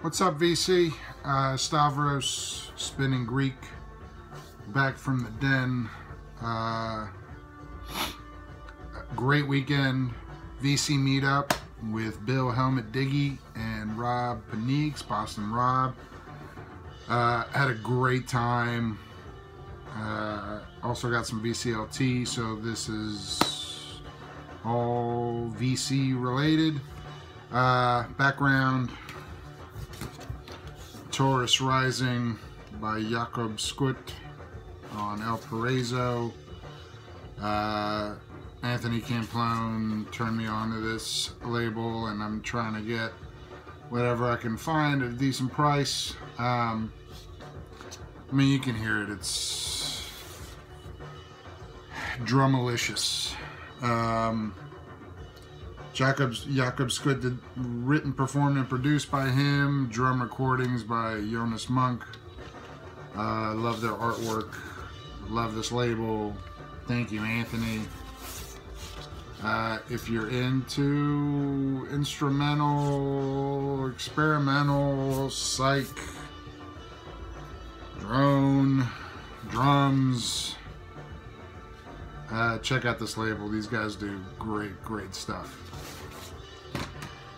What's up, VC? Stavros, Spinning Greek, back from the den. Great weekend. VC Meetup with Bill, Helmut, Diggy and Rob Paneeks, Boston Rob. Had a great time. Also got some VCLT, so this is all VC related. Background: Taurus Rising by Jakob Skut on El Paraiso. Anthony Camplone turned me on to this label, and I'm trying to get whatever I can find at a decent price. I mean, you can hear it. It's drumalicious. Jakob Skut, written, performed, and produced by him. Drum recordings by Jonas Monk. Love their artwork. Love this label. Thank you, Anthony. If you're into instrumental, experimental, psych, drone, drums, check out this label. These guys do great stuff.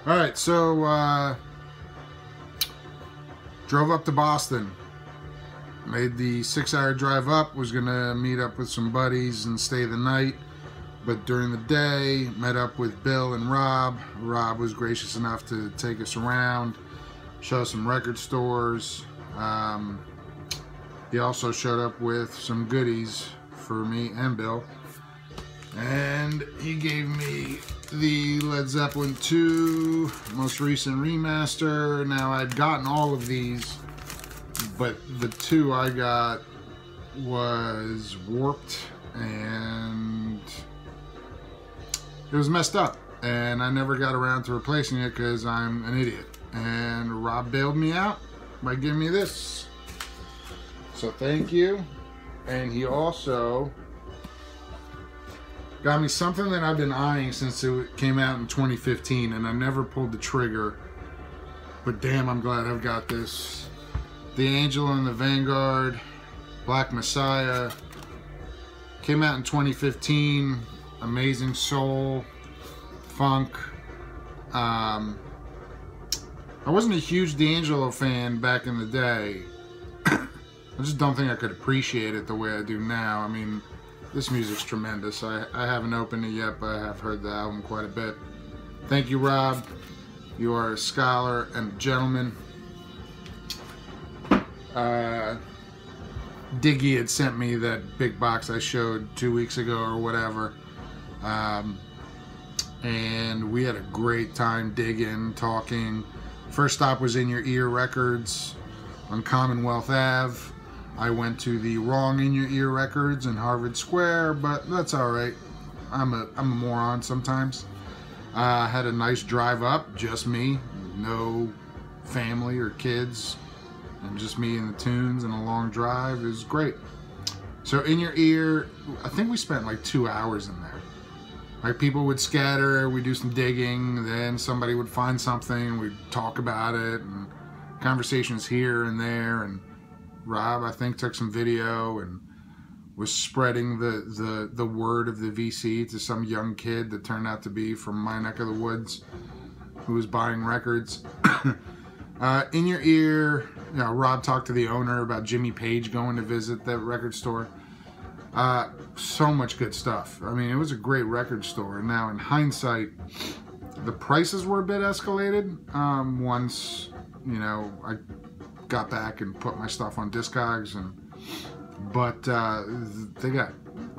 Alright, so drove up to Boston. Made the 6-hour drive up. Was gonna meet up with some buddies and stay the night, but during the day met up with Bill and Rob. Rob was gracious enough to take us around, show some record stores. He also showed up with some goodies for me and Bill, and he gave me the Led Zeppelin 2 most recent remaster. Now, I'd gotten all of these, but the 2 I got was warped and it was messed up, and I never got around to replacing it because I'm an idiot. And Rob bailed me out by giving me this, so thank you. And he also got me something that I've been eyeing since it came out in 2015, and I never pulled the trigger, but damn, I'm glad I've got this. The Angel and the Vanguard, Black Messiah. Came out in 2015. Amazing soul, funk. I wasn't a huge D'Angelo fan back in the day. I just don't think I could appreciate it the way I do now. I mean, this music's tremendous. I haven't opened it yet, but I have heard the album quite a bit. Thank you, Rob. You are a scholar and a gentleman. Diggy had sent me that big box I showed 2 weeks ago or whatever. And we had a great time digging, talking. First stop was In Your Ear Records on Commonwealth Ave. I went to the wrong In Your Ear Records in Harvard Square, but that's alright. I'm a moron sometimes. Had a nice drive up, just me, no family or kids, and just me and the tunes and a long drive. It was great. So In Your Ear, I think we spent like 2 hours in there. Like, people would scatter, we'd do some digging, then somebody would find something, we'd talk about it, and conversations here and there. And Rob, I think, took some video and was spreading the word of the VC to some young kid that turned out to be from my neck of the woods who was buying records. In Your Ear, you know, Rob talked to the owner about Jimmy Page going to visit that record store. So much good stuff. I mean, it was a great record store. Now, in hindsight, the prices were a bit escalated once, you know, I got back and put my stuff on Discogs, but they got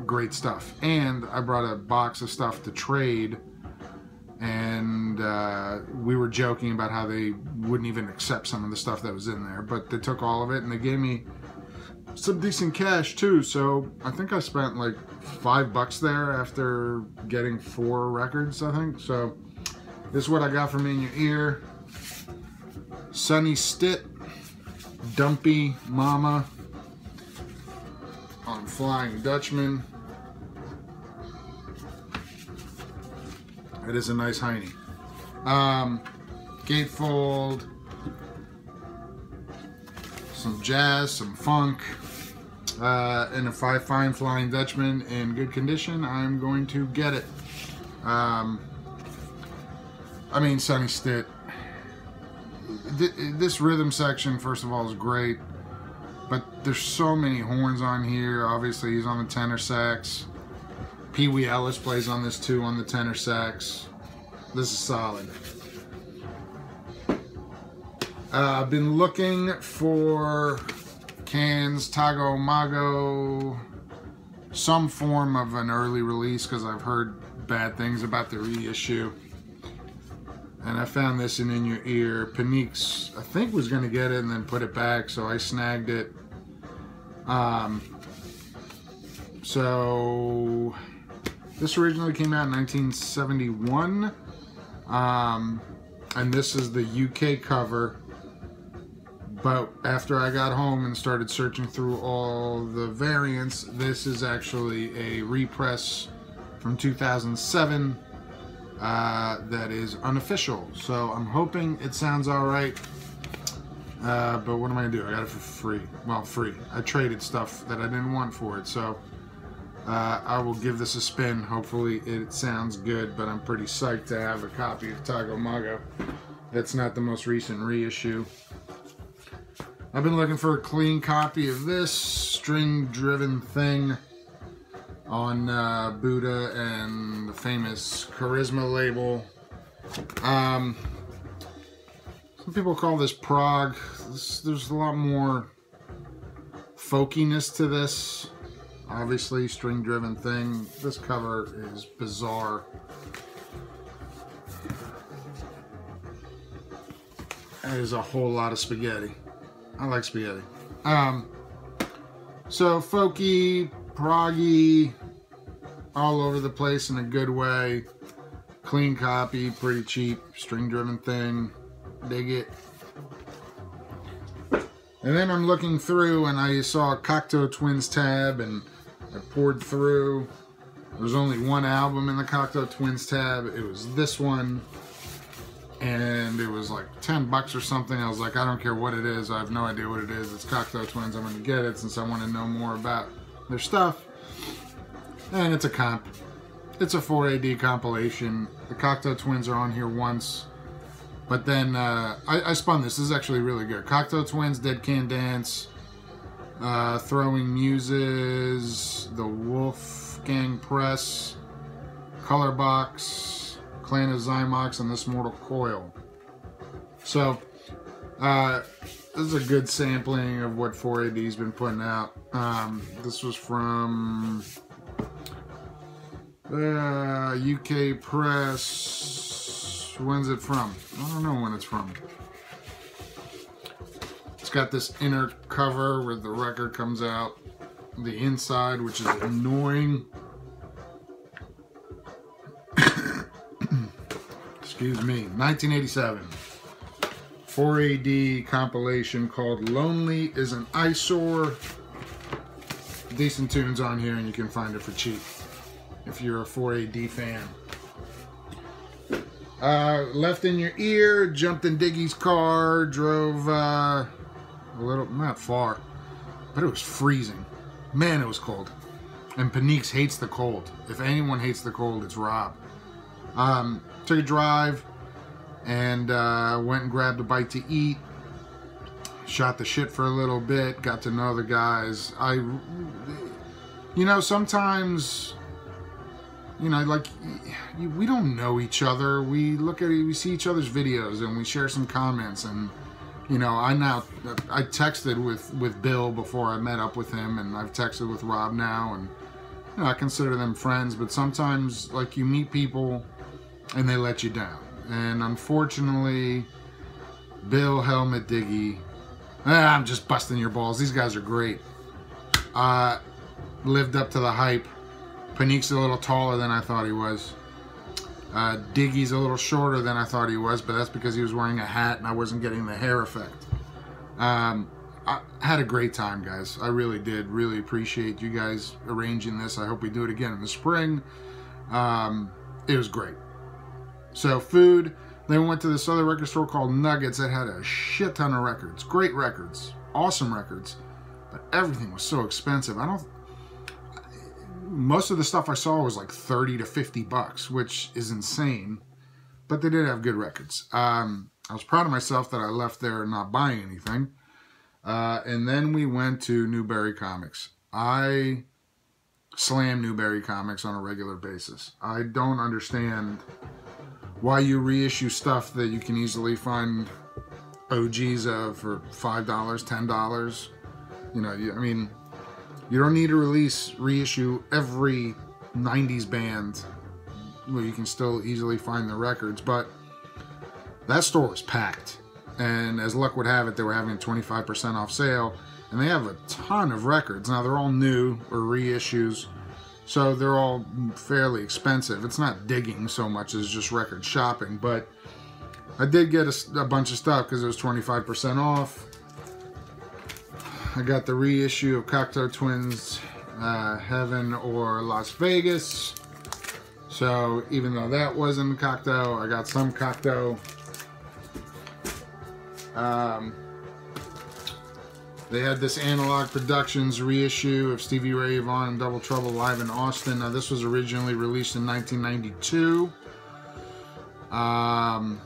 great stuff. And I brought a box of stuff to trade, and we were joking about how they wouldn't even accept some of the stuff that was in there, but they took all of it, and they gave me some decent cash too. So I think I spent like $5 there after getting 4 records, I think. So this is what I got from In Your Ear. Sonny Stitt, Dumpy Mama on Flying Dutchman. It is a nice hiney. Gatefold, some jazz, some funk, and if I find Flying Dutchman in good condition, I'm going to get it. I mean, Sonny Stitt. This rhythm section, first of all, is great, but there's so many horns on here. Obviously, he's on the tenor sax. Pee Wee Ellis plays on this too, on the tenor sax. This is solid. I've been looking for cans, Tago Mago, some form of an early release, because I've heard bad things about the reissue. And I found this in Your Ear. Paneeks, I think, was going to get it and then put it back, so I snagged it. So this originally came out in 1971, and this is the UK cover. But after I got home and started searching through all the variants, this is actually a repress from 2007 that is unofficial. So I'm hoping it sounds alright. But what am I going to do? I got it for free. Well, free. I traded stuff that I didn't want for it. So I will give this a spin. Hopefully it sounds good, but I'm pretty psyched to have a copy of Tago Mago. That's not the most recent reissue. I've been looking for a clean copy of this string-driven thing on Buddha and the famous Charisma label. Some people call this prog. There's a lot more folkiness to this. Obviously, string-driven thing. This cover is bizarre. That is a whole lot of spaghetti. I like spaghetti. So folky, proggy, all over the place in a good way. Clean copy, pretty cheap, string-driven thing. Dig it. And then I'm looking through and I saw a Cocteau Twins tab and I poured through. There was only one album in the Cocteau Twins tab. It was this one. And it was like 10 bucks or something. I was like, I don't care what it is. I have no idea what it is. It's Cocteau Twins. I'm going to get it since I want to know more about their stuff. And it's a comp. It's a 4AD compilation. The Cocteau Twins are on here once. But then I spun this. This is actually really good. Cocteau Twins, Dead Can Dance, Throwing Muses, The Wolfgang Press, Color Box, Clan of Zymox, and This Mortal Coil. So, this is a good sampling of what 4AD's been putting out. This was from UK Press. When's it from? I don't know when it's from. It's got this inner cover where the record comes out. The inside, which is annoying. Excuse me, 1987, 4AD compilation called Lonely is an Eyesore. Decent tunes on here and you can find it for cheap if you're a 4AD fan. Left in Your Ear, jumped in Diggy's car, drove a little, not far, but it was freezing. Man, it was cold. And Paneeks hates the cold. If anyone hates the cold, it's Rob. Took a drive and went and grabbed a bite to eat. Shot the shit for a little bit. Got to know the guys. You know, sometimes, you know, like, we don't know each other. We see each other's videos and we share some comments. And, you know, I texted with Bill before I met up with him, and I've texted with Rob now, and, you know, I consider them friends. But sometimes, like, you meet people and they let you down. And unfortunately, Bill, Helmut, Diggy, I'm just busting your balls. These guys are great. Lived up to the hype. Paneeks a little taller than I thought he was. Diggy's a little shorter than I thought he was, but that's because he was wearing a hat and I wasn't getting the hair effect. I had a great time, guys. I really did. Really appreciate you guys arranging this. I hope we do it again in the spring. It was great. So, food. Then we went to this other record store called Nuggets that had a shit ton of records. Great records. awesome records, but everything was so expensive. Most of the stuff I saw was like 30 to 50 bucks, which is insane, but they did have good records. I was proud of myself that I left there not buying anything. And then we went to Newberry Comics. I slam Newberry Comics on a regular basis. I don't understand why you reissue stuff that you can easily find OGs of for $5, $10. You know, I mean, you don't need to reissue every 90s band where you can still easily find the records, but that store was packed. And as luck would have it, they were having a 25% off sale, and they have a ton of records. Now, they're all new or reissues, so they're all fairly expensive. It's not digging so much as just record shopping, but I did get a bunch of stuff because it was 25% off. I got the reissue of Cocteau Twins, Heaven or Las Vegas. So even though that wasn't Cocteau, I got some Cocteau. They had this Analog Productions reissue of Stevie Ray Vaughan and Double Trouble live in Austin. Now, this was originally released in 1992 on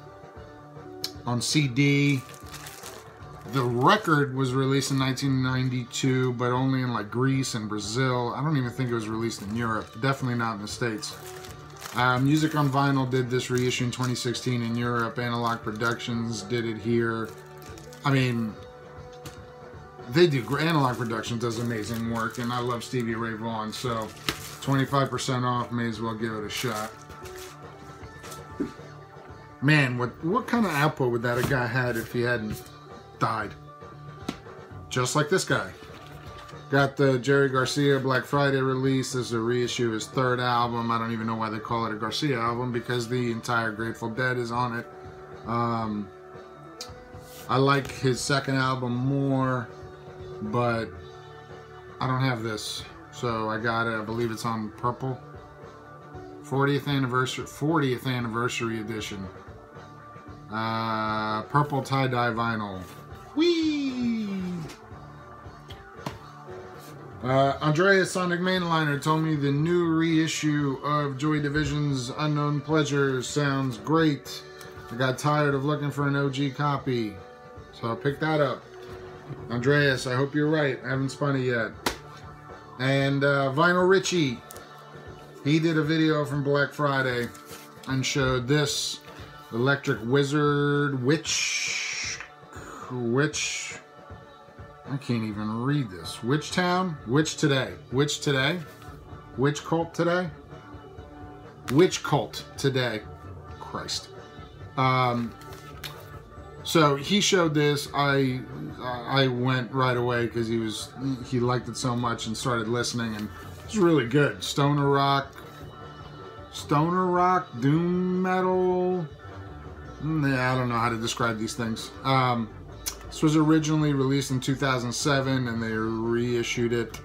CD. The record was released in 1992, but only in like Greece and Brazil. I don't even think it was released in Europe. Definitely not in the States. Music on Vinyl did this reissue in 2016 in Europe. Analog Productions did it here. I mean, they do. Analog Productions does amazing work, and I love Stevie Ray Vaughan, so 25% off, may as well give it a shot. Man, what kind of output would that guy had if he hadn't died? Just like this guy. Got the Jerry Garcia Black Friday release. This is a reissue of his third album. I don't even know why they call it a Garcia album, because the entire Grateful Dead is on it. I like his second album more, but I don't have this, so I got it. I believe it's on purple. 40th anniversary edition. Purple tie-dye vinyl. Whee! Andreas Sonic Mainliner told me the new reissue of Joy Division's Unknown Pleasures sounds great. I got tired of looking for an OG copy, so I picked that up. Andreas, I hope you're right. I haven't spun it yet. And Vinyl Richie, he did a video from Black Friday and showed this Electric Wizard Witch, I can't even read this. Witch Town? Witch Today. Witch Today? Witch Cult Today? Witch Cult Today. Christ. So he showed this. I went right away because he liked it so much and started listening, and it's really good. Stoner rock, doom metal. Yeah, I don't know how to describe these things. This was originally released in 2007, and they reissued it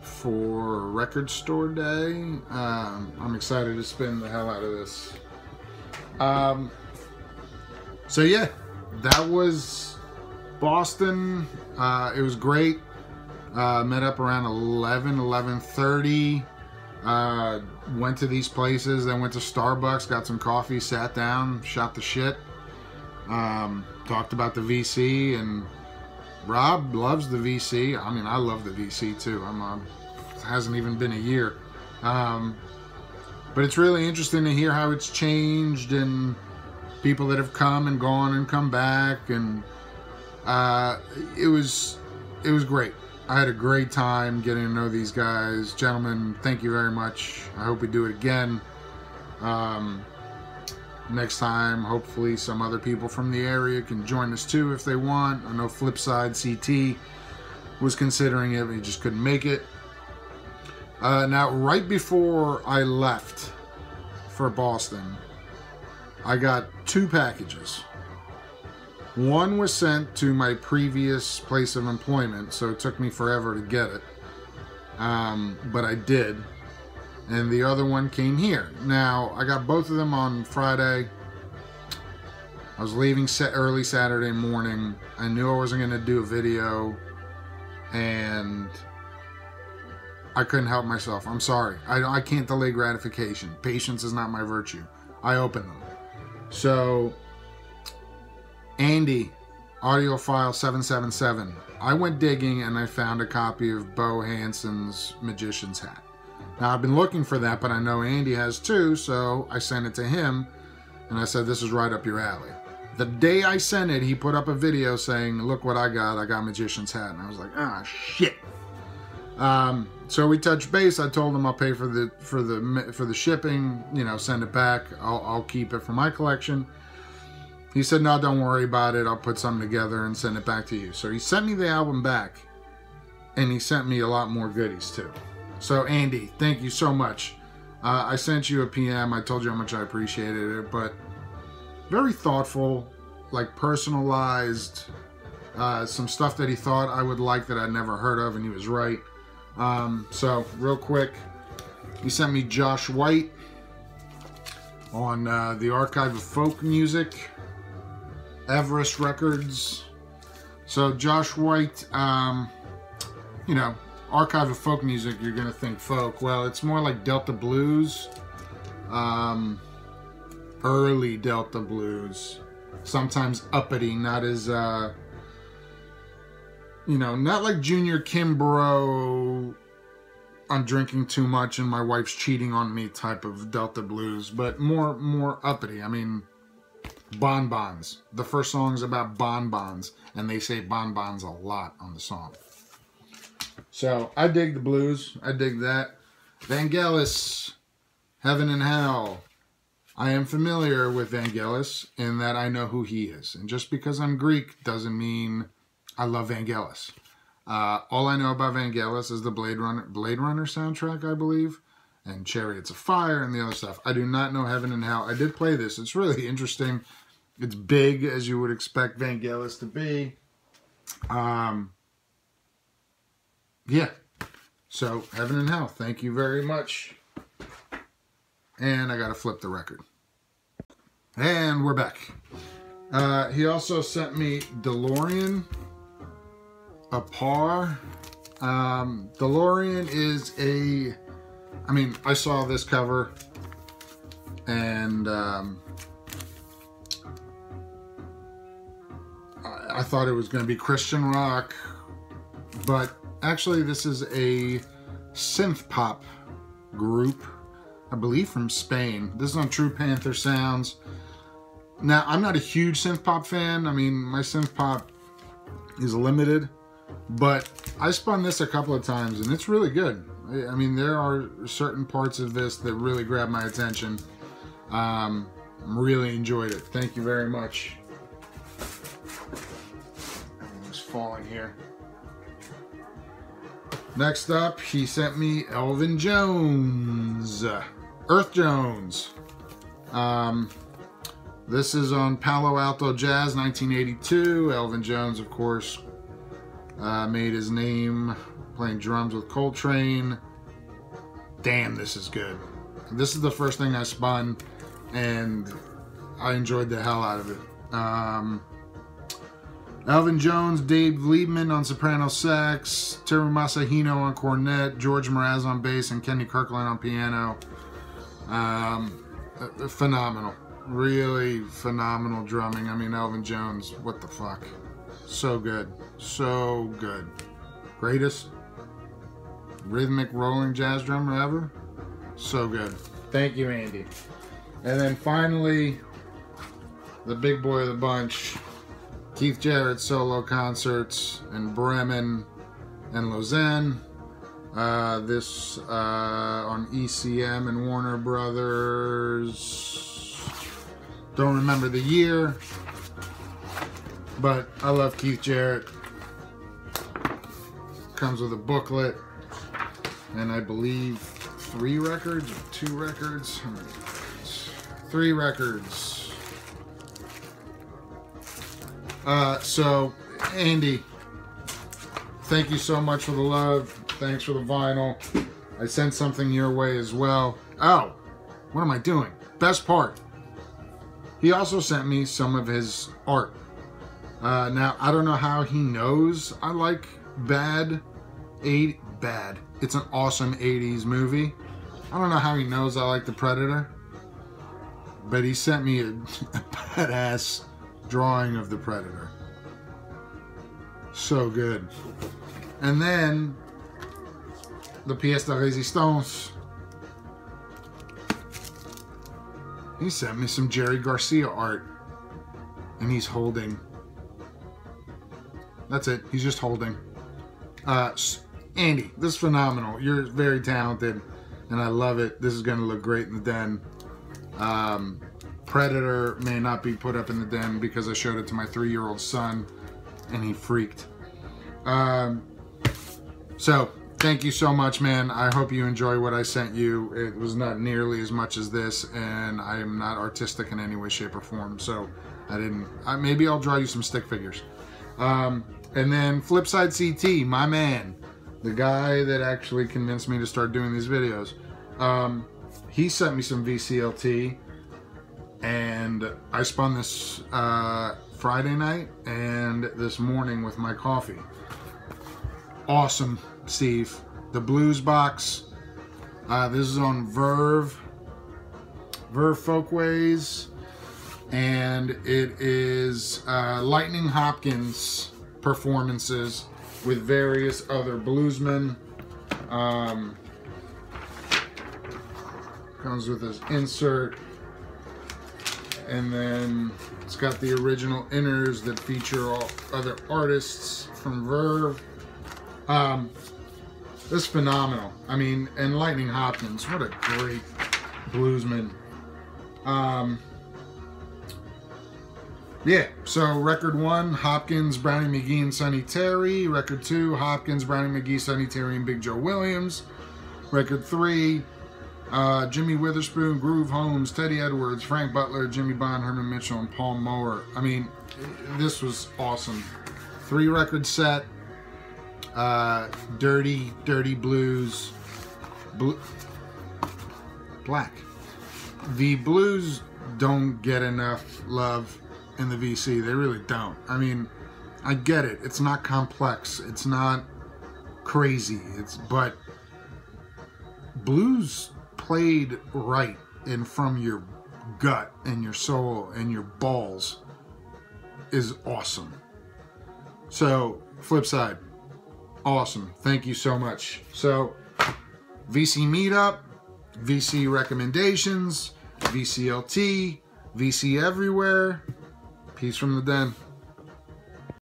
for Record Store Day. I'm excited to spin the hell out of this. So yeah, that was Boston. It was great. Met up around 11:30. Went to these places, then went to Starbucks, got some coffee, sat down, shot the shit. Talked about the VC, and Rob loves the VC. I mean, I love the VC too. It hasn't even been a year. But it's really interesting to hear how it's changed, and people that have come and gone and come back, and it was great. I had a great time getting to know these guys. Gentlemen, thank you very much. I hope we do it again. Next time, hopefully some other people from the area can join us too if they want. I know Flipside CT was considering it, but he just couldn't make it. Now, right before I left for Boston, I got 2 packages. One was sent to my previous place of employment, so it took me forever to get it. But I did. And the other one came here. Now, I got both of them on Friday. I was leaving early Saturday morning. I knew I wasn't going to do a video, and I couldn't help myself. I'm sorry. I can't delay gratification. Patience is not my virtue. I opened them. So, Andy, audiophile 777. I went digging and I found a copy of Bo Hanson's Magician's Hat. Now, I've been looking for that, but I know Andy has too, so I sent it to him, and I said, this is right up your alley. The day I sent it, he put up a video saying, look what I got Magician's Hat. And I was like, ah, shit. So we touched base. I told him I'll pay for the shipping, you know, send it back. I'll keep it for my collection. He said, no, don't worry about it. I'll put something together and send it back to you. So he sent me the album back, and he sent me a lot more goodies too. So Andy, thank you so much. I sent you a PM. I told you how much I appreciated it, but very thoughtful, like personalized, some stuff that he thought I would like that I'd never heard of, and he was right. So real quick, he sent me Josh White on the Archive of Folk Music, Everest Records. So Josh White, you know, Archive of Folk Music, you're gonna think folk. Well, it's more like Delta Blues, early Delta Blues, sometimes uppity, not as you know, not like Junior Kimbrough, I'm drinking too much and my wife's cheating on me type of Delta Blues, but more uppity. I mean, bonbons. The first song's about bonbons, and they say bonbons a lot on the song. So I dig the blues. I dig that. Vangelis, Heaven and Hell. I am familiar with Vangelis in that I know who he is, and just because I'm Greek doesn't mean I love Vangelis. All I know about Vangelis is the Blade Runner soundtrack, I believe, and Chariots of Fire and the other stuff. I do not know Heaven and Hell. I did play this. It's really interesting. It's big, as you would expect Vangelis to be. Yeah. So, Heaven and Hell, thank you very much. And I gotta flip the record. And we're back. He also sent me DeLorean, a par. DeLorean is a, I mean, I saw this cover and I thought it was going to be Christian rock, but actually this is a synth pop group, I believe from Spain. This is on True Panther Sounds. Now, I'm not a huge synth pop fan. I mean, my synth pop is limited, but I spun this a couple of times and it's really good. I mean, there are certain parts of this that really grab my attention. Really enjoyed it. Thank you very much. Everything's falling here. Next up, he sent me Elvin Jones, Earth Jones. This is on Palo Alto Jazz, 1982. Elvin Jones, of course, made his name playing drums with Coltrane. Damn, this is good. This is the first thing I spun, and I enjoyed the hell out of it. Elvin Jones, Dave Liebman on soprano sax, Teru Masahino on cornet, George Mraz on bass, and Kenny Kirkland on piano. Phenomenal. Really phenomenal drumming. I mean, Elvin Jones, what the fuck? So good. So good. Greatest rhythmic rolling jazz drummer ever. So good. Thank you, Andy. And then finally, the big boy of the bunch, Keith Jarrett solo concerts in Bremen and Lausanne. This on ECM and Warner Brothers. Don't remember the year, but I love Keith Jarrett. Comes with a booklet, and I believe 3 records or 2 records. How many records? 3 records. So, Andy, thank you so much for the love. Thanks for the vinyl. I sent something your way as well. Oh, what am I doing? Best part. He also sent me some of his art. Now, I don't know how he knows I like Bad. It's an awesome 80s movie. I don't know how he knows I like The Predator. But he sent me a badass drawing of The Predator. So good. And then, the pièce de résistance. He sent me some Jerry Garcia art. And he's holding. That's it. He's just holding. Andy, this is phenomenal. You're very talented. And I love it. This is going to look great in the den. Predator may not be put up in the den because I showed it to my 3-year-old son. And he freaked. So, thank you so much, man. I hope you enjoy what I sent you. It was not nearly as much as this, and I am not artistic in any way, shape, or form. So, maybe I'll draw you some stick figures. And then Flipside CT, my man, the guy that actually convinced me to start doing these videos. He sent me some VCLT, and I spun this Friday night and this morning with my coffee. Awesome, Steve. The Blues box. This is on Verve Folkways, and it is Lightning Hopkins performances with various other bluesmen. Comes with this insert, and then it's got the original inners that feature all other artists from Verve. This is phenomenal. I mean, and Lightning Hopkins, what a great bluesman. Yeah, so record 1, Hopkins, Brownie McGee, and Sonny Terry. Record 2, Hopkins, Brownie McGee, Sonny Terry, and Big Joe Williams. Record 3, Jimmy Witherspoon, Groove Holmes, Teddy Edwards, Frank Butler, Jimmy Bond, Herman Mitchell, and Paul Mower. I mean, this was awesome. 3-record set. Dirty Blues. Black. The blues don't get enough love in the VC. They really don't. I mean, I get it. It's not complex. It's not crazy. But blues played right and from your gut and your soul and your balls is awesome. So, flip side. Awesome. Thank you so much. So, VC Meetup, VC Recommendations, VCLT, VC Everywhere. Peace from the den.